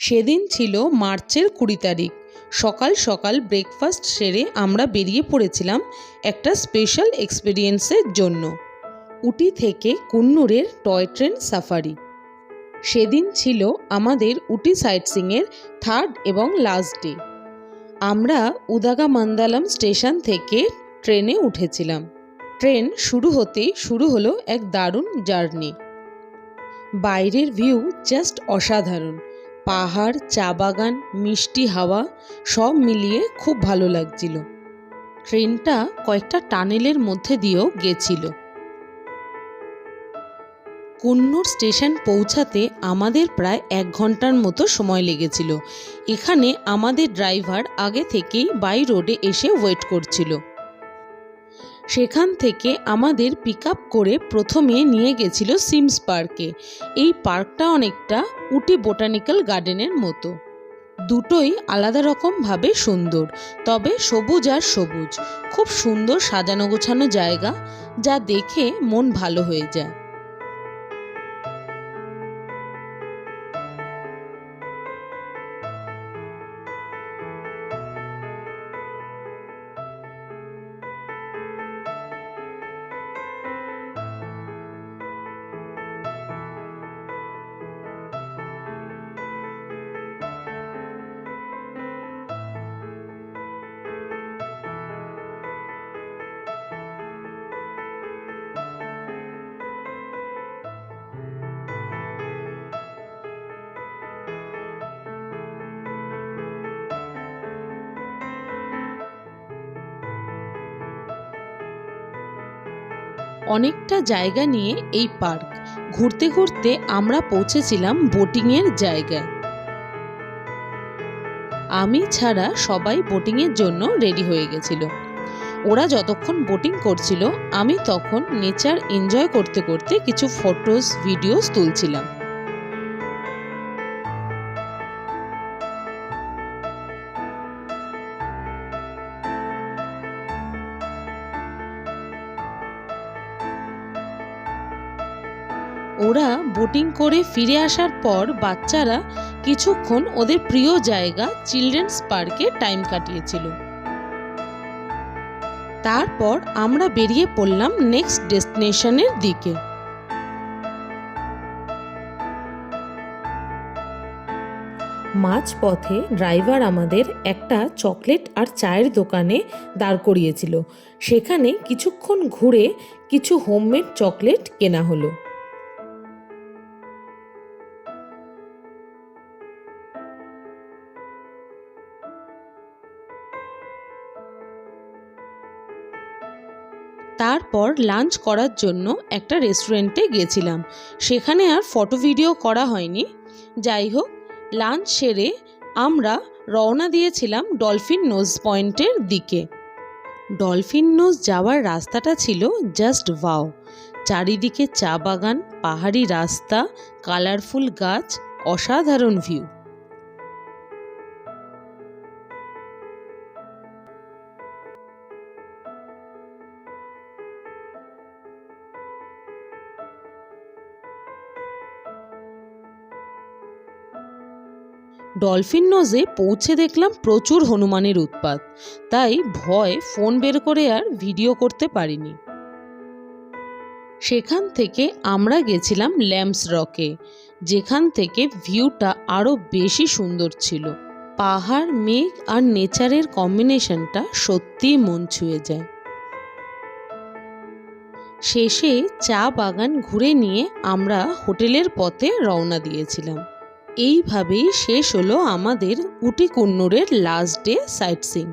সেদিন ছিল মার্চের 20 তারিখ। সকাল সকাল ব্রেকফাস্ট সেরে আমরা বেরিয়ে পড়েছিলাম একটা স্পেশাল এক্সপিরিয়েন্সের জন্য, উটি থেকে কুন্নুরের টয় ট্রেন সাফারি। সেদিন ছিল আমাদের উটি সাইটসিংয়ের থার্ড এবং লাস্ট ডে। আমরা উদাগামান্দালাম স্টেশন থেকে ট্রেনে উঠেছিলাম। ট্রেন শুরু হতেই শুরু হলো এক দারুণ জার্নি। বাইরের ভিউ জাস্ট অসাধারণ। পাহাড়, চা বাগান, মিষ্টি হাওয়া সব মিলিয়ে খুব ভালো লাগছিল। ট্রেনটা কয়েকটা টানেলের মধ্যে দিয়েও গেছিল। কুন্নুর স্টেশন পৌঁছাতে আমাদের প্রায় 1 ঘন্টার মতো সময় লেগেছিল। এখানে আমাদের ড্রাইভার আগে থেকেই বাই রোডে এসে ওয়েট করছিল। সেখান থেকে আমাদের পিক আপ করে প্রথমে নিয়ে গেছিল সিমস পার্কে। এই পার্কটা অনেকটা উটি বোটানিক্যাল গার্ডেনের মতো। দুটোই আলাদা রকমভাবে সুন্দর, তবে সবুজ আর সবুজ। খুব সুন্দর সাজানো গোছানো জায়গা, যা দেখে মন ভালো হয়ে যায়। অনেকটা জায়গা নিয়ে এই পার্ক। ঘুরতে ঘুরতে আমরা পৌঁছেছিলাম বোটিংয়ের জায়গায়। আমি ছাড়া সবাই বোটিংয়ের জন্য রেডি হয়ে গেছিল। ওরা যতক্ষণ বোটিং করছিল, আমি তখন নেচার এনজয় করতে করতে কিছু ফটোস ভিডিওস তুলছিলাম। ওরা বোটিং করে ফিরে আসার পর বাচ্চারা কিছুক্ষণ ওদের প্রিয় জায়গা চিলড্রেন্স পার্কে টাইম কাটিয়েছিল। তারপর আমরা বেরিয়ে পড়লাম নেক্সট ডেস্টিনেশনের দিকে। মাঝপথে ড্রাইভার আমাদের একটা চকলেট আর চায়ের দোকানে দাঁড় করিয়েছিল। সেখানে কিছুক্ষণ ঘুরে কিছু হোমমেড চকলেট কেনা হলো। তারপর লাঞ্চ করার জন্য একটা রেস্টুরেন্টে গেছিলাম। সেখানে আর ফটো ভিডিও করা হয়নি। যাই হোক, লাঞ্চ সেরে আমরা রওনা দিয়েছিলাম ডলফিন নোজ পয়েন্টের দিকে। ডলফিন নোজ যাওয়ার রাস্তাটা ছিল জাস্ট ওয়াও। চারিদিকে চা বাগান, পাহাড়ি রাস্তা, কালারফুল গাছ, অসাধারণ ভিউ। ডলফিন নোজে পৌঁছে দেখলাম প্রচুর হনুমানের উৎপাত, তাই ভয় ফোন বের করে আর ভিডিও করতে পারিনি। সেখান থেকে আমরা গেছিলাম ল্যাম্পস রকে, যেখান থেকে ভিউটা আরও বেশি সুন্দর ছিল। পাহাড়, মেঘ আর নেচারের কম্বিনেশনটা সত্যিই মন ছুঁয়ে যায়। শেষে চা বাগান ঘুরে নিয়ে আমরা হোটেলের পথে রওনা দিয়েছিলাম। এইভাবেই শেষ হলো আমাদের উটি কুন্নুরের লাস্ট ডে সাইটসিং।